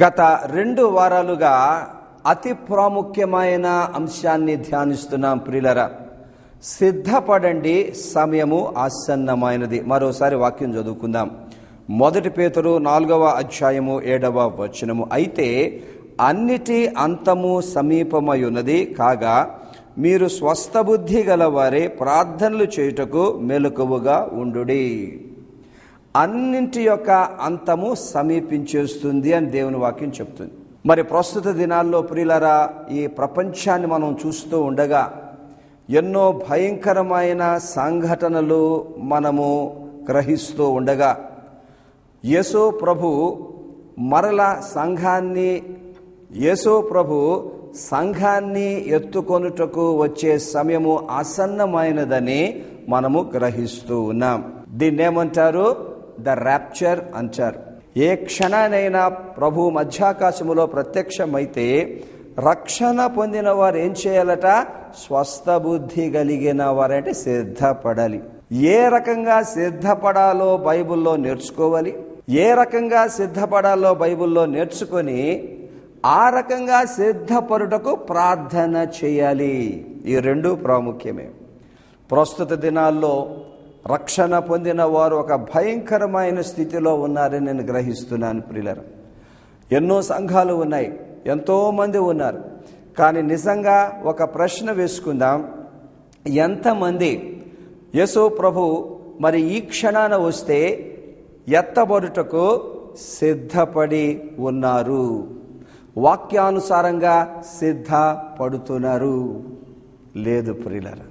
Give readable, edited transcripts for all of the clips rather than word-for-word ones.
గత 2 వారాలుగా అతి ప్రాముఖ్యమైన అంశాన్ని ధ్యానిస్తున్నాం ప్రియులరా. సిద్ధపడండి, సమయము ఆసన్నమైనది. మరోసారి వాక్యం చదువుకుందాం. 1 పేతురు 4వ అధ్యాయము 7వ వచనము. అయితే అన్నిటి అంతము సమీపమయున్నది కాగా మీరు స్వస్థబుద్ధి గలవారే ప్రార్థనలు చేయుటకు మెలకువగా ఉండుడి. అన్నింటి యొక్క అంతము సమీపించేస్తుంది అని దేవుని వాక్యం చెప్తుంది. మరి ప్రస్తుత దినాల్లో ప్రియులరా, ఈ ప్రపంచాన్ని మనం చూస్తూ ఉండగా ఎన్నో భయంకరమైన సంఘటనలు మనము గ్రహిస్తూ ఉండగా యేసు ప్రభు మరలా సంఘాన్ని ఎత్తుకొనుటకు వచ్చే సమయము ఆసన్నమైనదని మనము గ్రహిస్తూ ఉన్నాం. దీన్ని ఏమంటారు? ద ర్యాప్చర్ అంటారు. ఏ క్షణానైనా ప్రభు మధ్యాకాశములో ప్రత్యక్షమైతే రక్షణ పొందిన వారు ఏం చేయాలట? స్వస్థబుద్ధి కలిగిన వారంటే సిద్ధపడాలి. ఏ రకంగా సిద్ధపడాలో బైబిల్లో నేర్చుకోవాలి. ఏ రకంగా సిద్ధపడాలో బైబిల్లో నేర్చుకొని ఆ రకంగా సిద్ధపడుటకు ప్రార్థన చేయాలి. ఈ 2 ప్రాముఖ్యమే. ప్రస్తుత దినాల్లో రక్షణ పొందిన వారు ఒక భయంకరమైన స్థితిలో ఉన్నారని నేను గ్రహిస్తున్నాను ప్రియులారా. ఎన్నో సంఘాలు ఉన్నాయి, ఎంతోమంది ఉన్నారు. కానీ నిజంగా ఒక ప్రశ్న వేసుకుందాం. ఎంతమంది యేసు ప్రభు మరి ఈ క్షణాన వస్తే ఎత్తబడుటకు సిద్ధపడి ఉన్నారు? వాక్యానుసారంగా సిద్ధపడుతున్నారు? లేదు ప్రియులారా,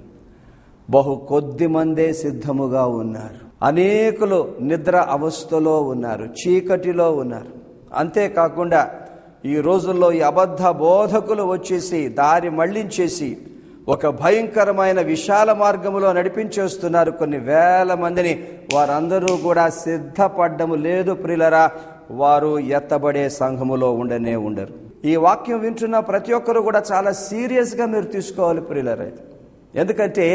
బహు కొద్ది మందే సిద్ధముగా ఉన్నారు. అనేకులు నిద్ర అవస్థలో ఉన్నారు, చీకటిలో ఉన్నారు. అంతేకాకుండా ఈ రోజుల్లో ఈ అబద్ధ బోధకులు వచ్చేసి దారి మళ్లించేసి ఒక భయంకరమైన విశాల మార్గములో నడిపించేస్తున్నారు కొన్ని వేల మందిని. వారందరూ కూడా సిద్ధపడ్డము లేదు ప్రియులరా. వారు ఎత్తబడే సంఘములో ఉండరు. ఈ వాక్యం వింటున్న ప్రతి ఒక్కరు కూడా చాలా సీరియస్గా మీరు తీసుకోవాలి ప్రియులరా. ఎందుకంటే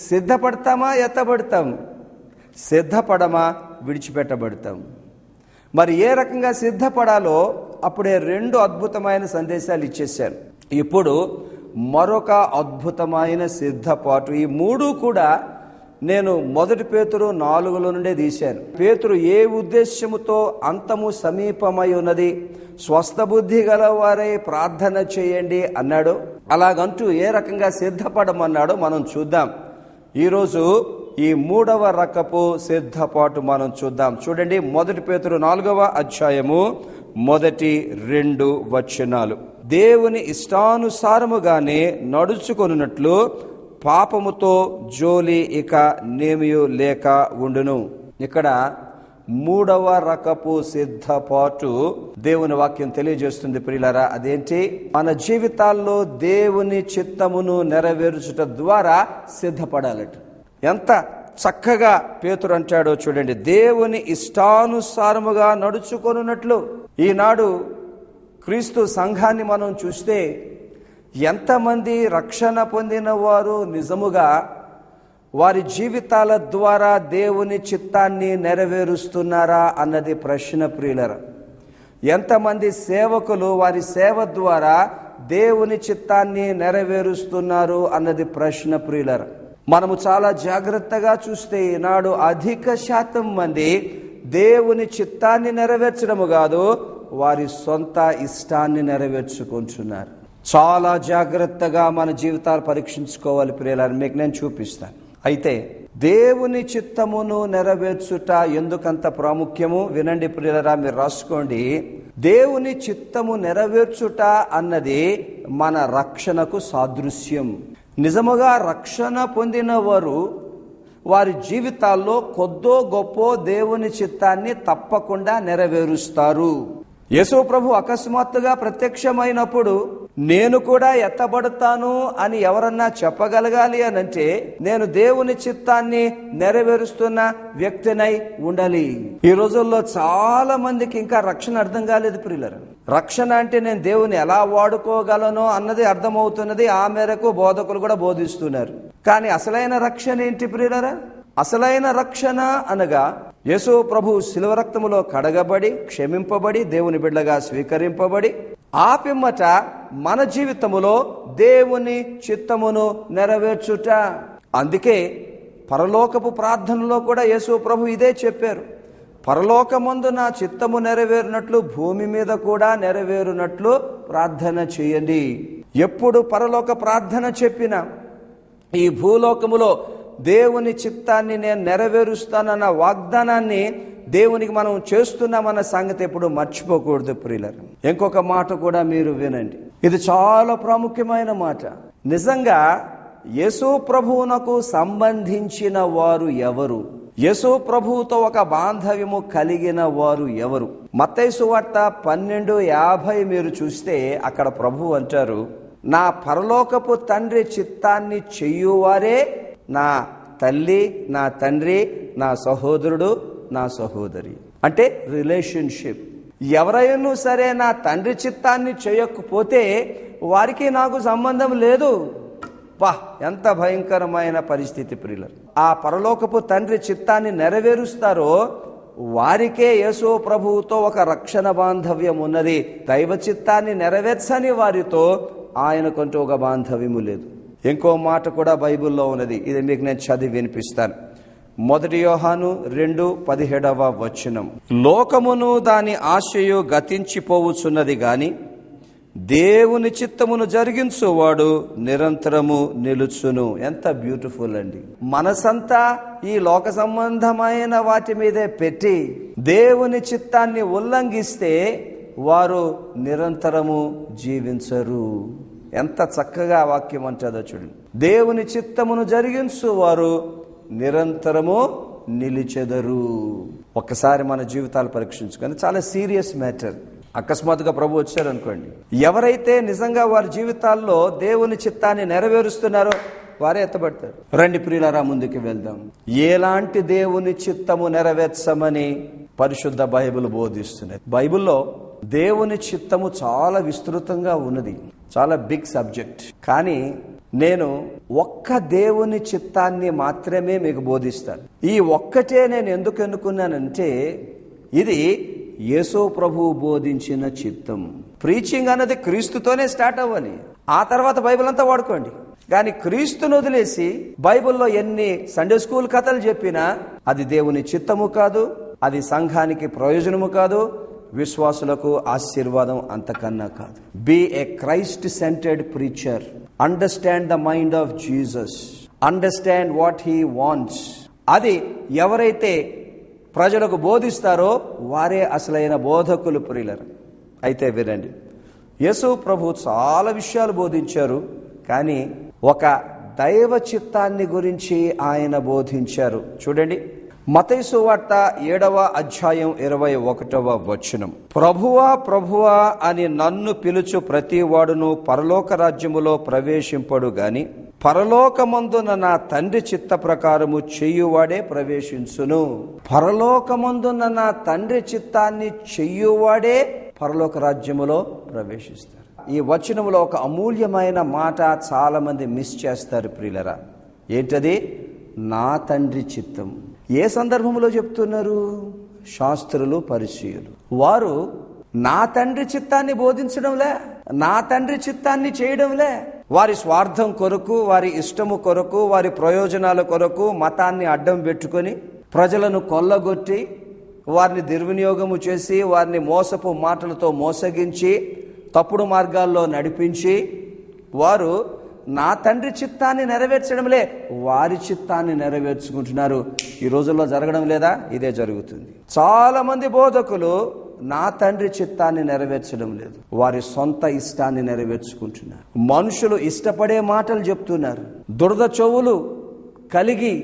సిద్ధపడతామా, ఎత్తబడతాం? సిద్ధపడమా, విడిచిపెట్టబడతాం? మరి ఏ రకంగా సిద్ధపడాలో అప్పుడే 2 అద్భుతమైన సందేశాలు ఇచ్చేశాను. ఇప్పుడు మరొక అద్భుతమైన సిద్ధపాటు. ఈ 3 కూడా నేను 1 పేతురు 4లో నుండే తీశాను. పేతురు ఏ ఉద్దేశ్యముతో అంతము సమీపమై ఉన్నది, స్వస్థబుద్ధి గలవారై ప్రార్థన చేయండి అన్నాడు. అలాగంటూ ఏ రకంగా సిద్ధపడమన్నాడో మనం చూద్దాం. ఈరోజు ఈ 3వ రకపు సిద్ధపాటు మనం చూద్దాం. చూడండి, 1 పేతురు 4వ అధ్యాయము 1-2 వచనాలు. దేవుని ఇష్టానుసారముగానే నడుచుకొనున్నట్లు పాపముతో జోలి ఇక నేమియు లేక ఉండును. ఇక్కడ 3వ రకపు సిద్ధపాటు దేవుని వాక్యం తెలియజేస్తుంది ప్రియులారా. అదేంటి? మన జీవితాల్లో దేవుని చిత్తమును నెరవేర్చుట ద్వారా సిద్ధపడాలట. ఎంత చక్కగా పేతురు అంటాడో చూడండి. దేవుని ఇష్టానుసారముగా నడుచుకొనున్నట్లు. ఈనాడు క్రీస్తు సంఘాన్ని మనం చూస్తే ఎంతమంది రక్షణ పొందిన వారు నిజముగా వారి జీవితాల ద్వారా దేవుని చిత్తాన్ని నెరవేరుస్తున్నారా అన్నది ప్రశ్న ప్రియులరా. ఎంతమంది సేవకులు వారి సేవ ద్వారా దేవుని చిత్తాన్ని నెరవేరుస్తున్నారు అన్నది ప్రశ్న ప్రియులరా. మనము చాలా జాగ్రత్తగా చూస్తే ఈనాడు అధిక శాతం మంది దేవుని చిత్తాన్ని నెరవేర్చడము కాదు, వారి సొంత ఇష్టాన్ని నెరవేర్చుకుంటున్నారు. చాలా జాగ్రత్తగా మన జీవితాలు పరీక్షించుకోవాలి ప్రియులారా. మీకు నేను చూపిస్తాను. అయితే దేవుని చిత్తమును నెరవేర్చుట ఎందుకంత ప్రాముఖ్యము వినండి ప్రియులారా, మీరు రాసుకోండి. దేవుని చిత్తము నెరవేర్చుట అన్నది మన రక్షణకు సాదృశ్యం. నిజముగా రక్షణ పొందిన వారు వారి జీవితాల్లో కొద్దో గొప్పో దేవుని చిత్తాన్ని తప్పకుండా నెరవేరుస్తారు. యేసు ప్రభు అకస్మాత్తుగా ప్రత్యక్షమైనప్పుడు నేను కూడా ఎత్తబడతాను అని ఎవరన్నా చెప్పగలగాలి అనంటే నేను దేవుని చిత్తాన్ని నెరవేరుస్తున్న వ్యక్తినై ఉండాలి. ఈ రోజుల్లో చాలా మందికి ఇంకా రక్షణ అర్థం కాలేదు ప్రియులారా. రక్షణ అంటే నేను దేవుని ఎలా వాడుకోగలను అన్నది అర్థమవుతున్నది. ఆ మేరకు బోధకులు కూడా బోధిస్తున్నారు. కానీ అసలైన రక్షణ ఏంటి ప్రియులారా? అసలైన రక్షణ అనగా యేసు ప్రభు శిలువ రక్తములో కడగబడి క్షమింపబడి దేవుని బిడ్డగా స్వీకరింపబడి ఆ పిమ్మట మన జీవితములో దేవుని చిత్తమును నెరవేర్చుట. అందుకే పరలోకపు ప్రార్థనలో కూడా యేసు ప్రభు ఇదే చెప్పారు. పరలోకమందు నా చిత్తము నెరవేరినట్లు భూమి మీద కూడా నెరవేరునట్లు ప్రార్థన చేయండి. ఎప్పుడు పరలోక ప్రార్థన చెప్పినా ఈ భూలోకములో దేవుని చిత్తాన్ని నేను నెరవేరుస్తానన్న వాగ్దానాన్ని దేవునికి మనం చేస్తున్నామన్న సంగతి ఎప్పుడు మర్చిపోకూడదు ప్రియులారా. ఇంకొక మాట కూడా మీరు వినండి, ఇది చాలా ప్రాముఖ్యమైన మాట. నిజంగా యేసు ప్రభువునకు సంబంధించిన వారు ఎవరు? యేసు ప్రభువుతో ఒక బాంధవ్యము కలిగిన వారు ఎవరు? మత్తయి సువార్త 12:50 మీరు చూస్తే అక్కడ ప్రభు అంటారు, నా పరలోకపు తండ్రి చిత్తాన్ని చెయ్యువారే నా తల్లి, నా తండ్రి, నా సహోదరుడు, నా సహోదరి. అంటే రిలేషన్షిప్. ఎవరైనా సరే నా తండ్రి చిత్తాన్ని చేయకపోతే వారికి నాకు సంబంధం లేదు. ఎంత భయంకరమైన పరిస్థితి ప్రియులారా. ఆ పరలోకపు తండ్రి చిత్తాన్ని నెరవేరుస్తారో వారికే యేసు ప్రభువుతో ఒక రక్షణ బాంధవ్యం ఉన్నది. దైవ చిత్తాన్ని నెరవేర్చని వారితో ఆయనకంటూ ఒక బాంధవ్యము లేదు. ఇంకో మాట కూడా బైబిల్లో ఉన్నది, ఇది మీకు నేను చదివి వినిపిస్తాను. 1 యోహాను 2:17 లోకమును దాని ఆశయు గతించిపోవచ్చున్నది గాని దేవుని చిత్తమును జరిగించువాడు నిరంతరము నిలుచును. ఎంత బ్యూటిఫుల్ అండి. మనసంతా ఈ లోక సంబంధమైన వాటి మీదే పెట్టి దేవుని చిత్తాన్ని ఉల్లంఘిస్తే వారు నిరంతరము జీవించరు. ఎంత చక్కగా వాక్యం అంటుందో చూడండి. దేవుని చిత్తమును జరిగించు వారు నిరంతరము నిలిచెదరు. ఒక్కసారి మన జీవితాలు పరీక్షించుకొని, చాలా సీరియస్ మ్యాటర్. అకస్మాత్తుగా ప్రభు వచ్చారనుకోండి, ఎవరైతే నిజంగా వారి జీవితాల్లో దేవుని చిత్తాన్ని నెరవేరుస్తున్నారో వారే ఎత్తబడతారు. రండి ప్రియులారా, ముందుకు వెళ్దాం. ఎలాంటి దేవుని చిత్తము నెరవేర్చమని పరిశుద్ధ బైబిల్ బోధిస్తున్నది. బైబిల్లో దేవుని చిత్తము చాలా విస్తృతంగా ఉన్నది, చాలా బిగ్ సబ్జెక్ట్. కానీ నేను ఒక్క దేవుని చిత్తాన్ని మాత్రమే మీకు బోధిస్తాను. ఈ ఒక్కటే నేను ఎందుకు ఎన్నుకున్నానంటే, ఇది యేసు ప్రభువు బోధించిన చిత్తం. ప్రీచింగ్ అన్నది క్రీస్తుతోనే స్టార్ట్ అవ్వాలి, ఆ తర్వాత బైబిల్ అంతా వాడుకోండి. కానీ క్రీస్తును వదిలేసి బైబిల్లో ఎన్ని సండే స్కూల్ కథలు చెప్పినా అది దేవుని చిత్తము కాదు, అది సంఘానికి ప్రయోజనము కాదు, విశ్వాసులకు ఆశీర్వాదం అంతకన్నా కాదు. Be a Christ centred preacher. Understand the mind of Jesus, understand what he wants. అది ఎవరైతే ప్రజలకు బోధిస్తారో వారే అసలైన బోధకులు ప్రియులారా. అయితే వినండి, యేసు ప్రభు చాలా విషయాలు బోధించారు, కానీ ఒక దైవ చిత్తాన్ని గురించి ఆయన బోధించారు. చూడండి, మత్తయి సువార్త 7:21 ప్రభువా ప్రభువా అని నన్ను పిలుచు ప్రతి వాడును పరలోక రాజ్యములో ప్రవేశింపడు గాని పరలోకమందున నా తండ్రి చిత్త ప్రకారము చెయ్యువాడే ప్రవేశించును. పరలోకమందున నా తండ్రి చిత్తాన్ని చెయ్యువాడే పరలోక రాజ్యములో ప్రవేశిస్తారు. ఈ వచనములో ఒక అమూల్యమైన మాట చాలా మంది మిస్ చేస్తారు ప్రియులరా. ఏంటది? నా తండ్రి చిత్తం. ఏ సందర్భంలో చెప్తున్నారు? శాస్త్రులు, పరిసయ్యులు వారు నా తండ్రి చిత్తాన్ని బోధించడంలే, నా తండ్రి చిత్తాన్ని చేయడంలే. వారి స్వార్థం కొరకు, వారి ఇష్టము కొరకు, వారి ప్రయోజనాల కొరకు మతాన్ని అడ్డం పెట్టుకొని ప్రజలను కొల్లగొట్టి వారిని దుర్వినియోగము చేసి వారిని మోసపు మాటలతో మోసగించి తప్పుడు మార్గాల్లో నడిపించి వారు నా తండ్రి చిత్తాన్ని నెరవేర్చడంలే, వారి చిత్తాన్ని నెరవేర్చుకుంటున్నారు. ఈ రోజుల్లో జరగడం లేదా? ఇదే జరుగుతుంది. చాలా మంది బోధకులు నా తండ్రి చిత్తాన్ని నెరవేర్చడం లేదు, వారి సొంత ఇష్టాన్ని నెరవేర్చుకుంటున్నారు. మనుషులు ఇష్టపడే మాటలు చెప్తున్నారు. దురద చెవులు కలిగి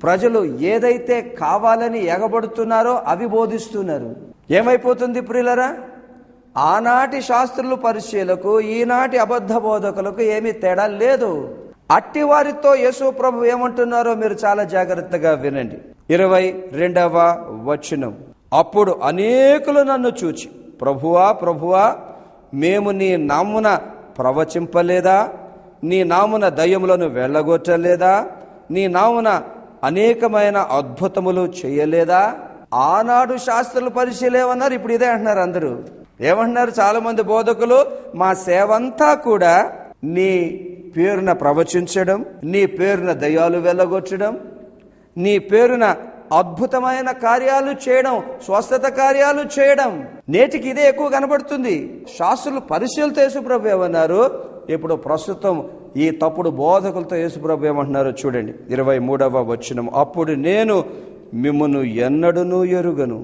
ప్రజలు ఏదైతే కావాలని ఎగబడుతున్నారో అవి బోధిస్తున్నారు. ఏమైపోతుంది ప్రియులరా? ఆనాటి శాస్త్రులు, పరిచయులకు ఈనాటి అబద్ధ బోధకులకు ఏమీ తేడా లేదు. అట్టి వారితో యేసు ప్రభు ఏమంటున్నారో మీరు చాలా జాగ్రత్తగా వినండి. 22వ అప్పుడు అనేకులు నన్ను చూచి ప్రభువా ప్రభువా మేము నీ నామున ప్రవచింపలేదా, నీ నామున దయ్యములను వెళ్ళగొట్టలేదా, నీ నామున అనేకమైన అద్భుతములు చేయలేదా ఆనాడు శాస్త్రులు పరిచయలు ఏమన్నారు, ఇప్పుడు ఇదే అంటున్నారు అందరూ. ఏమంటున్నారు చాలా మంది బోధకులు, మా సేవంతా కూడా నీ పేరున ప్రవచించడం, నీ పేరున దయ్యాలు వెళ్ళగొట్టడం, నీ పేరున అద్భుతమైన కార్యాలు చేయడం, స్వస్థత కార్యాలు చేయడం. నేటికి ఇదే ఎక్కువ కనబడుతుంది. శాస్త్రులు పరిశీలతో యేసుప్రభు ఏమన్నారు, ఇప్పుడు ప్రస్తుతం ఈ తప్పుడు బోధకులతో యేసుప్రభు ఏమంటున్నారో చూడండి. 23వ వచనం, అప్పుడు నేను మిమ్మును ఎన్నడూనూ ఎరుగను,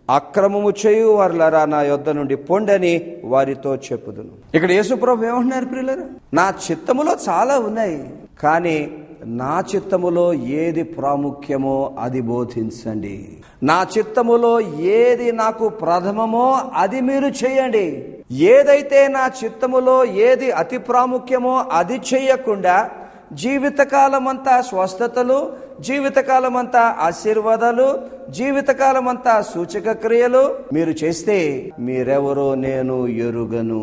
అక్రమము చేయు వారులారా నా యొద్ద నుండి పొండని వారితో చెప్పుదును. ఇక్కడ యేసుప్రభు ఏమంటున్నారు ప్రియులారా, నా చిత్తములో చాలా ఉన్నాయి, కానీ నా చిత్తములో ఏది ప్రాముఖ్యమో అది బోధించండి. నా చిత్తములో ఏది నాకు ప్రథమమో అది మీరు చేయండి. ఏదైతే నా చిత్తములో ఏది అతి ప్రాముఖ్యమో అది చేయకుండా జీవితకాలమంతా స్వస్థతలు, జీవితకాలమంతా ఆశీర్వాదాలు, జీవితకాలమంతా సూచక క్రియలు మీరు చేస్తే మీరెవరో నేను ఎరుగను.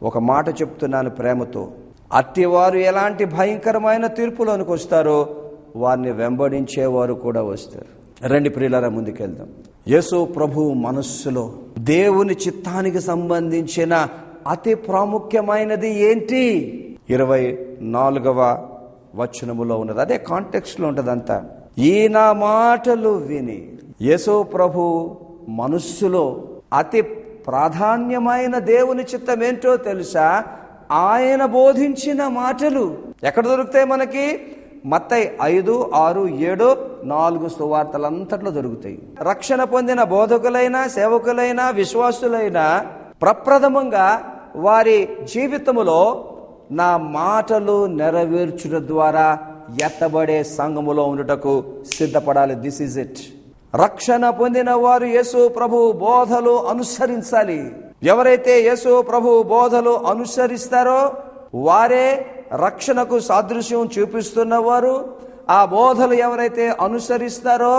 ఒక మాట చెప్తున్నాను ప్రేమతో, అట్టివారు ఎలాంటి భయంకరమైన తీర్పులోనికి వస్తారో వారిని వెంబడించేవారు కూడా వస్తారు. రండి ప్రియులారా, ముందుకెళ్దాం. యేసు ప్రభు మనస్సులో దేవుని చిత్తానికి సంబంధించిన అతి ప్రాముఖ్యమైనది ఏంటి? 24వ వచనములో ఉన్నది. అదే కాంటెక్స్ట్ లో ఉంటది అంతా. ఈ నా మాటలు విని, యేసు ప్రభు మనస్సులో అతి ప్రాధాన్యమైన దేవుని చిత్తం ఏంటో తెలుసా? ఆయన బోధించిన మాటలు. ఎక్కడ దొరుకుతాయి మనకి? మత్తయి 5, 6, 7, 4 సువార్తలంతట్లో దొరుకుతాయి. రక్షణ పొందిన బోధకులైనా, సేవకులైనా, విశ్వాసులైనా ప్రప్రథమంగా వారి జీవితములో నా మాటలు నెరవేర్చుట ద్వారా ఎత్తబడే సంఘములో ఉండుటకు సిద్ధపడాలి. This is it. రక్షణ పొందిన వారు యేసు ప్రభు బోధలు అనుసరించాలి. ఎవరైతే యేసు ప్రభు బోధలు అనుసరిస్తారో వారే రక్షణకు సాదృశ్యం చూపిస్తున్నవారు. ఆ బోధలు ఎవరైతే అనుసరిస్తారో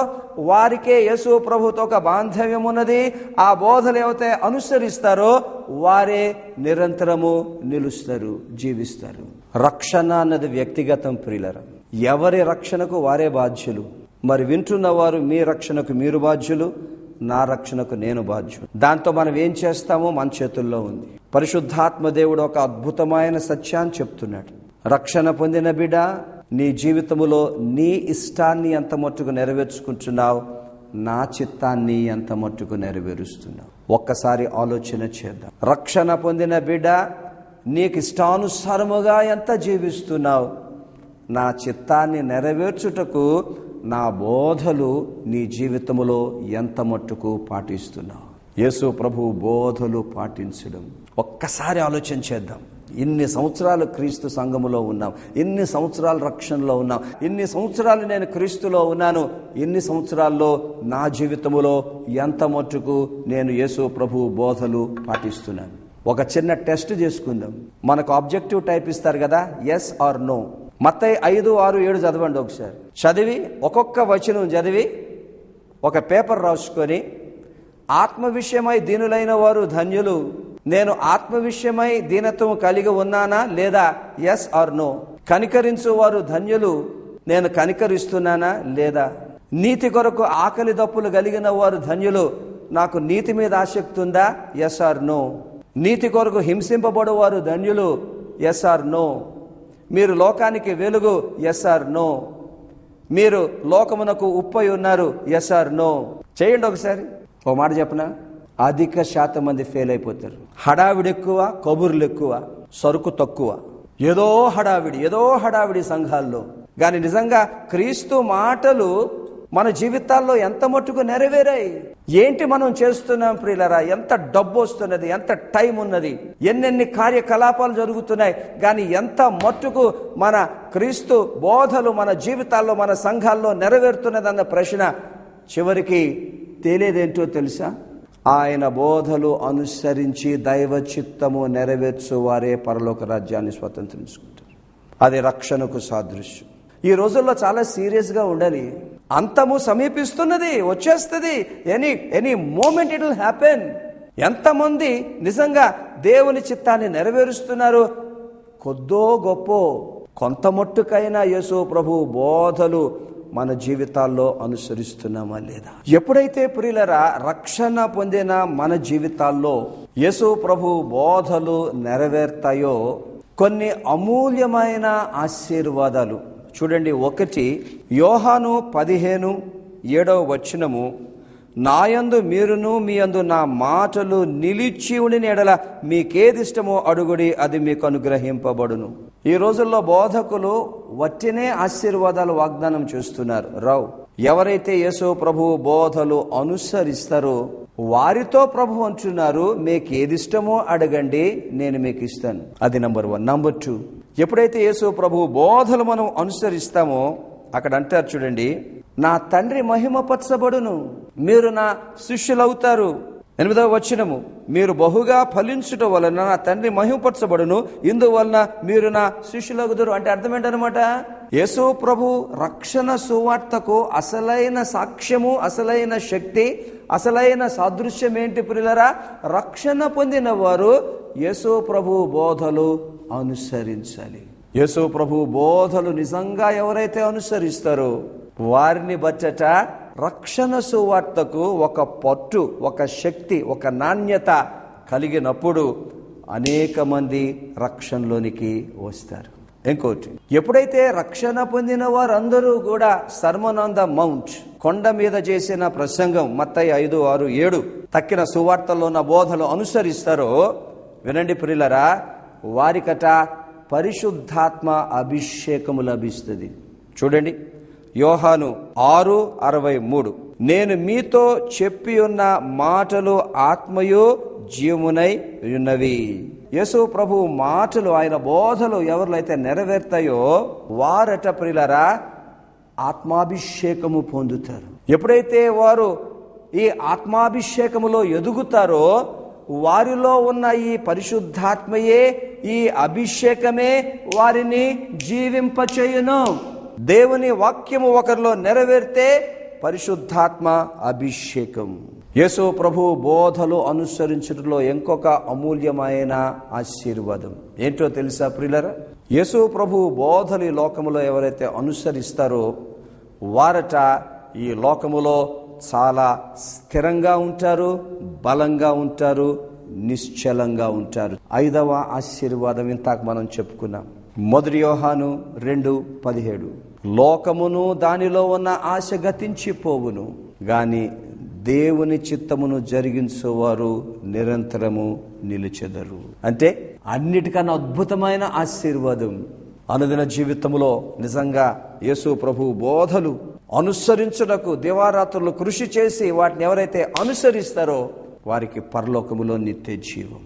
వారికే యేసు ప్రభుతో ఒక బాంధవ్యం ఉన్నది. ఆ బోధలు ఎవరైతే అనుసరిస్తారో వారే నిరంతరము నిలుస్తారు, జీవిస్తారు. రక్షణ అన్నది వ్యక్తిగతం ప్రియులారా. ఎవరి రక్షణకు వారే బాధ్యులు. మరి వింటున్నవారు మీ రక్షణకు మీరు బాధ్యులు, నా రక్షణకు నేను బాధ్యుడు. దాంతో మనం ఏం చేస్తామో మన చేతుల్లో ఉంది. పరిశుద్ధాత్మ దేవుడు ఒక అద్భుతమైన సత్యాన్ని చెప్తున్నాడు. రక్షణ పొందిన బిడ్డ, నీ జీవితములో నీ ఇష్టాన్ని ఎంత మట్టుకు నెరవేర్చుకుంటున్నావు, నా చిత్తాన్ని ఎంత మట్టుకు నెరవేరుస్తున్నావు. ఒక్కసారి ఆలోచన చేద్దాం. రక్షణ పొందిన బిడ్డ, నీకు ఇష్టానుసారముగా ఎంత జీవిస్తున్నావు, నా చిత్తాన్ని నెరవేర్చుటకు నా బోధలు నీ జీవితములో ఎంత మట్టుకు పాటిస్తున్నావు. యేసు ప్రభు బోధలు పాటించడం. ఒక్కసారి ఆలోచన చేద్దాం. ఇన్ని సంవత్సరాలు క్రీస్తు సంఘములో ఉన్నాం, ఇన్ని సంవత్సరాలు రక్షణలో ఉన్నాం, ఇన్ని సంవత్సరాలు నేను క్రీస్తులో ఉన్నాను. ఇన్ని సంవత్సరాల్లో నా జీవితములో ఎంత మట్టుకు నేను యేసు ప్రభు బోధలు పాటిస్తున్నాను. ఒక చిన్న టెస్ట్ చేసుకుందాం. మనకు ఆబ్జెక్టివ్ టైప్ ఇస్తారు కదా, ఎస్ ఆర్ నో. మత్తయి 5, 6, 7 చదవండి ఒకసారి. చదివి ఒక్కొక్క వచనం చదివి ఒక పేపర్ రాసుకొని, ఆత్మ విషయమై దీనులైన వారు ధన్యులు, నేను ఆత్మ విషయమై దీనత్వం కలిగి ఉన్నానా లేదా, ఎస్ ఆర్ నో. కనికరించు వారు ధన్యులు, నేను కనికరిస్తున్నానా లేదా. నీతి కొరకు ఆకలి దప్పులు కలిగిన వారు ధన్యులు, నాకు నీతి మీద ఆసక్తి ఉందా, ఎస్ ఆర్ నో. నీతి కొరకు హింసింపబడు వారు ధన్యులు, ఎస్ ఆర్ నో. మీరు లోకానికి వెలుగు, ఎస్ ఆర్ నో. మీరు లోకమునకు ఉప్పై ఉన్నారు, ఎస్ ఆర్ నో. చేయండి ఒకసారి. ఓ మాట చెప్పనా, అధిక శాతం మంది ఫెయిల్ అయిపోతారు. హడావిడి ఎక్కువ, కబుర్లు ఎక్కువ, సరుకు తక్కువ. ఏదో హడావిడి సంఘాల్లో. కానీ నిజంగా క్రీస్తు మాటలు మన జీవితాల్లో ఎంత మట్టుకు నెరవేరాయి? ఏంటి మనం చేస్తున్నాం ప్రియులరా? ఎంత డబ్బు వస్తున్నది, ఎంత టైం ఉన్నది, ఎన్నెన్ని కార్యకలాపాలు జరుగుతున్నాయి, కానీ ఎంత మట్టుకు మన క్రీస్తు బోధలు మన జీవితాల్లో, మన సంఘాల్లో నెరవేరుతున్నదన్న ప్రశ్న చివరికి తేలేదేంటో తెలుసా? ఆయన బోధలు అనుసరించి దైవ చిత్తము నెరవేర్చు వారే పరలోక రాజ్యాన్ని స్వతంత్రించుకుంటారు. అది రక్షణకు సాదృశ్యం. ఈ రోజుల్లో చాలా సీరియస్గా ఉండాలి. అంతము సమీపిస్తున్నది, వచ్చేస్తుంది. Any moment it will happen. ఎంతమంది నిజంగా దేవుని చిత్తాన్ని నెరవేరుస్తున్నారు? కొద్దో గొప్పో కొంత మట్టుకైనా యేసు ప్రభు బోధలు మన జీవితాల్లో అనుసరిస్తున్నామా లేదా? ఎప్పుడైతే ప్రియులరా రక్షణ పొందిన మన జీవితాల్లో యేసు ప్రభు బోధలు నెరవేర్తాయో కొన్ని అమూల్యమైన ఆశీర్వాదాలు చూడండి. 1 యోహాను 15:7 నాయందు మీరును మీ యందు నా మాటలు నిలిచి ఉండిన ఎడల మీకేదిష్టమో అడుగుడి, అది మీకు అనుగ్రహింపబడును. ఈ రోజుల్లో బోధకులు వట్టినే ఆశీర్వాదాలు వాగ్దానం చేస్తున్నారు. ఎవరైతే యేసు ప్రభు బోధలు అనుసరిస్తారో వారితో ప్రభు అంటున్నారు, మీకు ఏదిష్టమో అడగండి, నేను మీకు ఇస్తాను. అది నంబర్ 1. నంబర్ 2, ఎప్పుడైతే యేసు ప్రభు బోధలు మనం అనుసరిస్తామో అక్కడ అంటారు చూడండి, నా తండ్రి మహిమపరచబడును, మీరు నా శిష్యులవుతారు. 8 మీరు బహుగా ఫలించుట వలన నా తండ్రి మహిమపరచబడును, ఇందువలన మీరు నా శిష్యులగుదురు. అంటే అర్థం ఏంటనమాట? యేసు ప్రభు రక్షణ సువార్తకు అసలైన సాక్ష్యము, అసలైన శక్తి, అసలైన సాదృశ్యం ఏంటి ప్రియులరా? రక్షణ పొందిన వారు యేసు ప్రభు బోధలు అనుసరించాలి. యేసు ప్రభు బోధలు నిజంగా ఎవరైతే అనుసరిస్తారో వారిని బట్టట రక్షణ సువార్తకు ఒక పట్టు, ఒక శక్తి, ఒక నాణ్యత కలిగినప్పుడు అనేక మంది రక్షణలోనికి వస్తారు. ఇంకోటి, ఎప్పుడైతే రక్షణ పొందిన వారందరూ కూడా సర్మన్ ఆన్ ద మౌంట్, కొండ మీద చేసిన ప్రసంగం, మత్తయి 5:6-7 తక్కిన సువార్తల్లో ఉన్న బోధలు అనుసరిస్తారో వినండి ప్రియులరా, వారికట పరిశుద్ధాత్మ అభిషేకము లభిస్తుంది. చూడండి, యోహాను 6:63 నేను మీతో చెప్పి ఉన్న మాటలు ఆత్మయు జీవమునై ఉన్నవి. యేసు ప్రభు మాటలు, ఆయన బోధలు ఎవరిలో అయితే నెరవేర్తాయో వారట ప్రియులరా ఆత్మాభిషేకము పొందుతారు. ఎప్పుడైతే వారు ఈ ఆత్మాభిషేకములో ఎదుగుతారో వారిలో ఉన్న ఈ పరిశుద్ధాత్మయే, ఈ అభిషేకమే వారిని జీవింపచేయును. దేవుని వాక్యము ఒకరిలో నెరవేరితే పరిశుద్ధాత్మ అభిషేకం. యేసు ప్రభు బోధలు అనుసరించడంలో ఇంకొక అమూల్యమైన ఆశీర్వాదం ఏంటో తెలుసా ప్రియులరా? యేసు ప్రభు బోధలు ఈ లోకములో ఎవరైతే అనుసరిస్తారో వారట ఈ లోకములో చాలా స్థిరంగా ఉంటారు, బలంగా ఉంటారు, నిశ్చలంగా ఉంటారు. 5వ ఆశీర్వాదం ఇంతాక మనం చెప్పుకున్నాం. 1 యోహాను 2:17 లోకమును దానిలో ఉన్న ఆశ గతించిపోవును, గాని దేవుని చిత్తమును జరిగించువారు నిరంతరము నిలిచెదరు. అంటే అన్నిటికన్నా అద్భుతమైన ఆశీర్వాదం అనుదిన జీవితంలో నిజంగా యేసు ప్రభు బోధలు అనుసరించుటకు దివారాత్రులు కృషి చేసి వాటిని ఎవరైతే అనుసరిస్తారో వారికి పరలోకములో నిత్య జీవం.